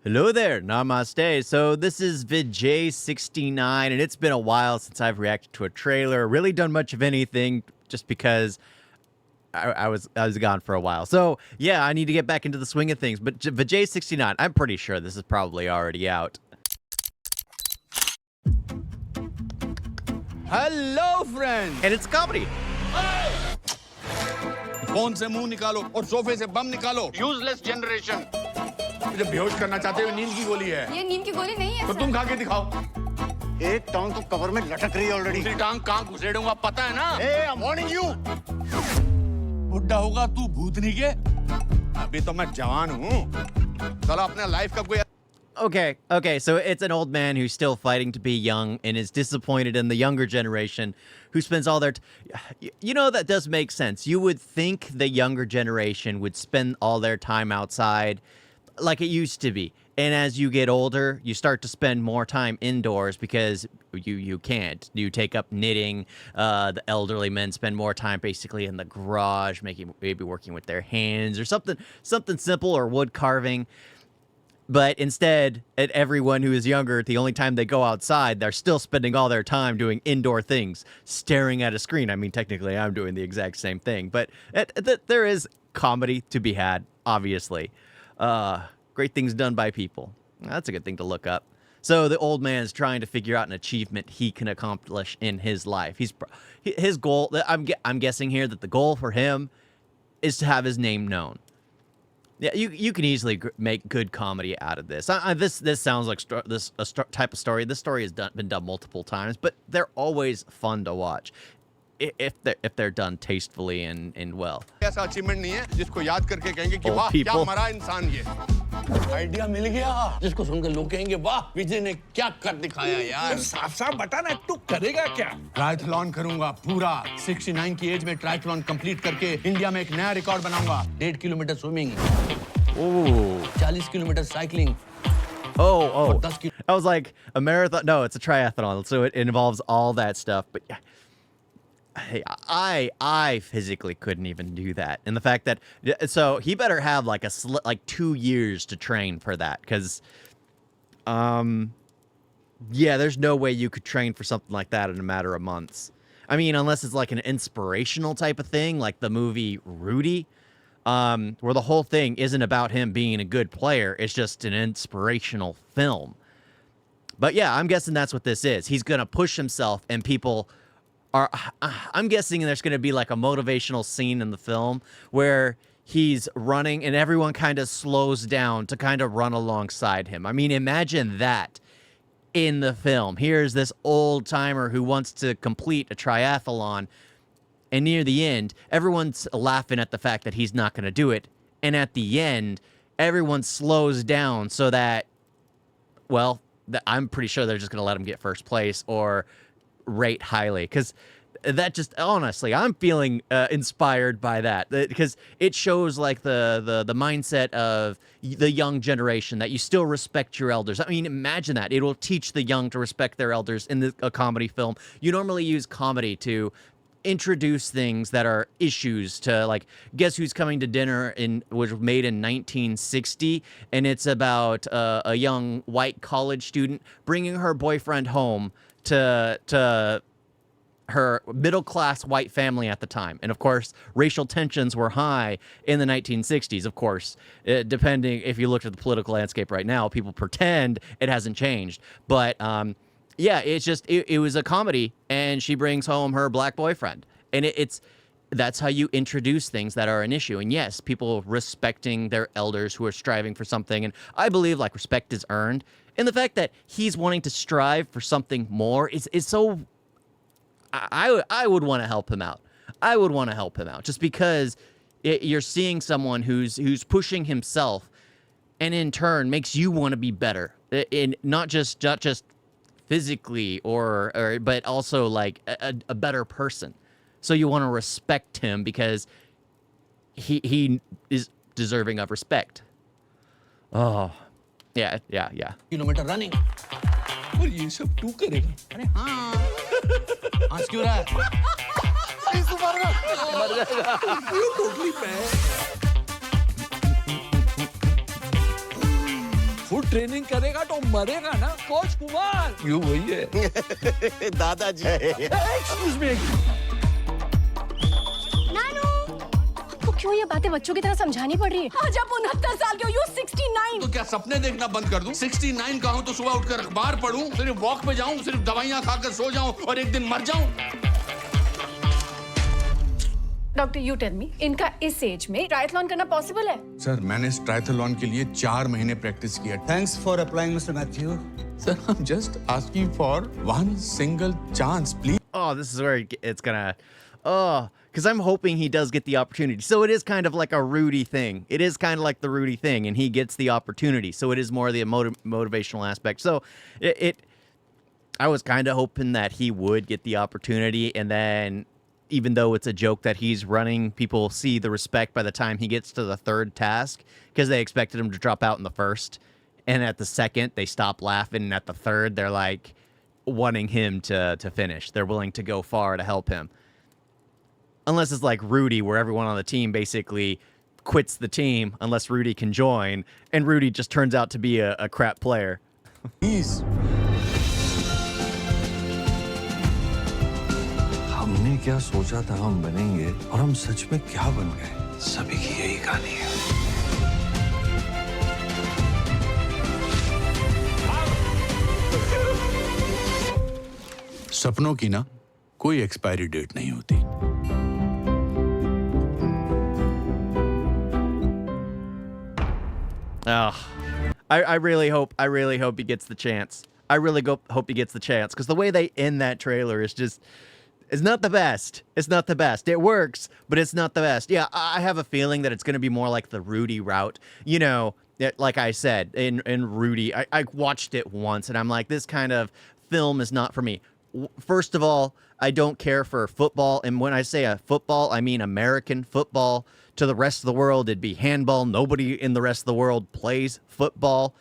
Hello there, namaste. So this is Vijay 69, and it's been a while since I've reacted to a trailer, really done much of anything, just because I was gone for a while. So yeah, I need to get back into the swing of things. But Vijay 69, I'm pretty sure this is probably already out. Hello, friend. And it's a comedy. Phone से मुंह निकालो और सोफे से बम निकालो. Useless generation. मुझे बेहोश करना चाहते हो, नींद की गोली है. ये नींद की गोली नहीं है तो तुम खा के दिखाओ. एक टांग तो कवर में लटक रही है ऑलरेडी. दूसरी टांग कहाँ घुसेड़ूंगा पता है ना? Hey, I'm warning you. बुड्ढा होगा तू भूतनी के. अभी तो मैं जवान हूँ. चलो अपने लाइफ का कोई. Okay, so it's an old man who's still fighting to be young and is disappointed in the younger generation who spends all their... You know, that does make sense. You would think the younger generation would spend all their time outside like it used to be. And as you get older, you start to spend more time indoors because you can't. You take up knitting. The elderly men spend more time basically in the garage, maybe working with their hands or something simple, or wood carving. But instead, everyone who is younger, the only time they go outside, they're still spending all their time doing indoor things, staring at a screen. I mean, technically, I'm doing the exact same thing. But there is comedy to be had, obviously. Great things done by people. That's a good thing to look up. So the old man is trying to figure out an achievement he can accomplish in his life. His goal, I'm guessing here that the goal for him is to have his name known. Yeah, you can easily make good comedy out of this. This sounds like a type of story. This story has been done multiple times, but they're always fun to watch if they're done tastefully and well. ऐसा achievement नहीं है जिसको याद करके कहेंगे कि Old वाह क्या people. मरा इंसान ये. आइडिया मिल गया जिसको सुनकर लोग कहेंगे वाह विजय ने क्या कर दिखाया यार. साफ साफ बता ना तू करेगा क्या? ट्रायथलॉन करूंगा पूरा. 69 की एज में ट्रायथलॉन कंप्लीट करके इंडिया में एक नया रिकॉर्ड बनाऊंगा. 1.5 kilometre swimming. Ooh. 40 kilometre cycling. Oh. 10 I was like, a marathon. No, it's a triathlon, so it involves all that stuff. But yeah, hey, I physically couldn't even do that. And the fact that, so he better have like like 2 years to train for that, because, yeah, there's no way you could train for something like that in a matter of months. I mean, unless it's like an inspirational type of thing, like the movie Rudy. Where the whole thing isn't about him being a good player. It's just an inspirational film. But yeah, I'm guessing that's what this is. He's going to push himself, and people are... I'm guessing there's going to be like a motivational scene in the film where he's running and everyone kind of slows down to kind of run alongside him. I mean, imagine that in the film. Here's this old-timer who wants to complete a triathlon, and near the end, everyone's laughing at the fact that he's not going to do it. And at the end, everyone slows down so that, well, I'm pretty sure they're just going to let him get first place or rate highly. Because that just, honestly, I'm feeling inspired by that. Because it shows, like, the mindset of the young generation, that you still respect your elders. I mean, imagine that. It will teach the young to respect their elders in a comedy film. You normally use comedy to introduce things that are issues to, like, Guess Who's Coming to Dinner, was made in 1960, and it's about a young white college student bringing her boyfriend home to her middle-class white family at the time. And of course, racial tensions were high in the 1960s, of course. Depending, if you look at the political landscape right now, people pretend it hasn't changed. But yeah, it's just, it was a comedy, and she brings home her black boyfriend. And that's how you introduce things that are an issue. And yes, people respecting their elders who are striving for something. And I believe, like, respect is earned. And the fact that he's wanting to strive for something more is so... I would want to help him out. I would want to help him out, just because you're seeing someone who's pushing himself, and in turn makes you want to be better. In not just physically but also like a better person. So you want to respect him because he is deserving of respect. Oh, yeah. Kilometre running. और ये सब तू करेगा? अरे हाँ. हंस क्यों रहा है? मर जाएगा. You totally bad. वो ट्रेनिंग करेगा तो मरेगा ना कोच कुमार यू वही है दादाजी एक्सक्यूज मी नानू आपको क्यों ये बातें बच्चों की तरह समझानी पड़ रही है? आज आप 69 साल के हो, यू 69। तो क्या सपने देखना बंद कर दूं? 69 का हूं तो सुबह उठकर अखबार पढूं, सिर्फ वॉक पे जाऊं, सिर्फ दवाइयां खाकर सो जाऊं और एक दिन मर जाऊं? डॉक्टर यू टेल मी, इनका इस एज में ट्रायथलॉन करना पॉसिबल है? सर मैंने इस ट्रायथलॉन के लिए 4 महीने प्रैक्टिस किया। Thanks for applying, Mr. Matthew. Sir I am just asking for one single chance please. Oh, this is where it's gonna. Oh, because I'm hoping he does get the opportunity. So it is kind of like a Rudy thing. It is kind of like the Rudy thing, and he gets the opportunity. So it is more the motivational aspect. So I was kind of hoping that he would get the opportunity, and then even though it's a joke that he's running, people see the respect by the time he gets to the third task because they expected him to drop out in the first, and at the second they stop laughing, and at the third they're like wanting him to finish. They're willing to go far to help him. Unless it's like Rudy, where everyone on the team basically quits the team unless Rudy can join, and Rudy just turns out to be a crap player. हमने क्या सोचा था हम बनेंगे और हम सच में क्या बन गए सभी की यही कहानी है सपनों की ना कोई एक्सपायरी डेट नहीं होती। Oh, I really hope he gets the chance. I really hope he gets the chance because the way they end that trailer is just. It's not the best. It's not the best. It works, but it's not the best. Yeah, I have a feeling that it's going to be more like the Rudy route. You know, like I said, in Rudy, I watched it once, and I'm like, this kind of film is not for me. First of all, I don't care for football, and when I say a football, I mean American football. To the rest of the world, it'd be handball. Nobody in the rest of the world plays football.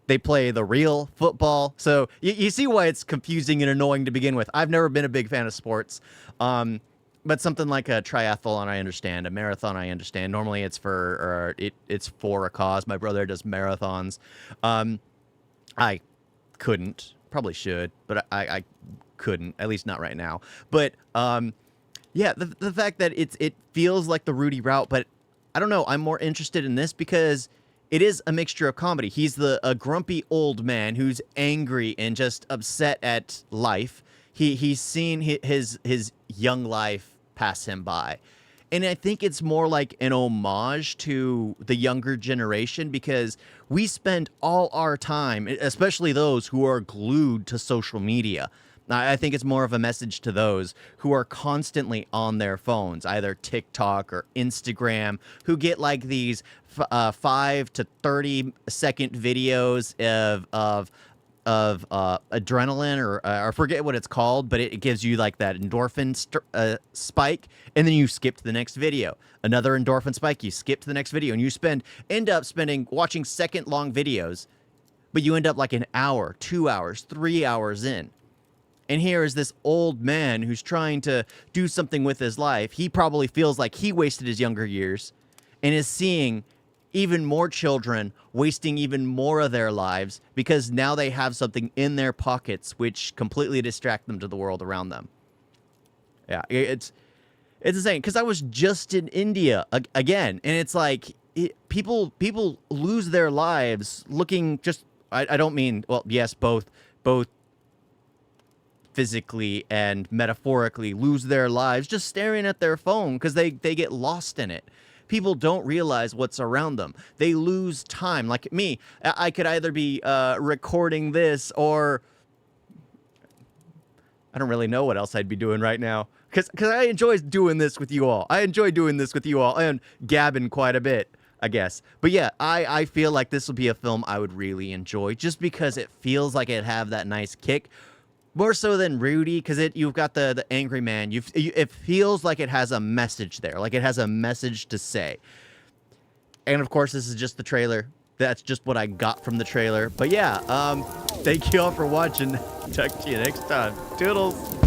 They play the real football. So you see why it's confusing and annoying to begin with. I've never been a big fan of sports. But something like a triathlon, I understand. A marathon, I understand. Normally it's it's for a cause. My brother does marathons. I couldn't. Probably should, but I couldn't. At least not right now. But yeah, the fact that it feels like the Rudy route, but I don't know. I'm more interested in this because it is a mixture of comedy. He's a grumpy old man who's angry and just upset at life. He's seen his young life pass him by. And I think it's more like an homage to the younger generation because we spend all our time, especially those who are glued to social media. I think it's more of a message to those who are constantly on their phones, either TikTok or Instagram, who get like these 5 to 30-second videos of adrenaline or I forget what it's called, but it gives you like that endorphin spike, and then you skip to the next video. Another endorphin spike, you skip to the next video, and you end up watching second-long videos, but you end up like an hour, 2 hours, 3 hours in. And here is this old man who's trying to do something with his life. He probably feels like he wasted his younger years and is seeing even more children wasting even more of their lives because now they have something in their pockets which completely distract them to the world around them. Yeah, it's insane because I was just in India again, and it's like people lose their lives looking just. I don't mean, well, yes, both physically and metaphorically lose their lives just staring at their phone because they get lost in it. People don't realize what's around them. They lose time. Like me, I could either be recording this or I don't really know what else I'd be doing right now because I enjoy doing this with you all. I enjoy doing this with you all and gabbing quite a bit, I guess. But yeah, I feel like this will be a film I would really enjoy just because it feels like it'd have that nice kick. More so than Rudy, because you've got the angry man. It feels like it has a message there, like it has a message to say. And of course, this is just the trailer. That's just what I got from the trailer. But yeah, thank you all for watching. Talk to you next time. Toodles.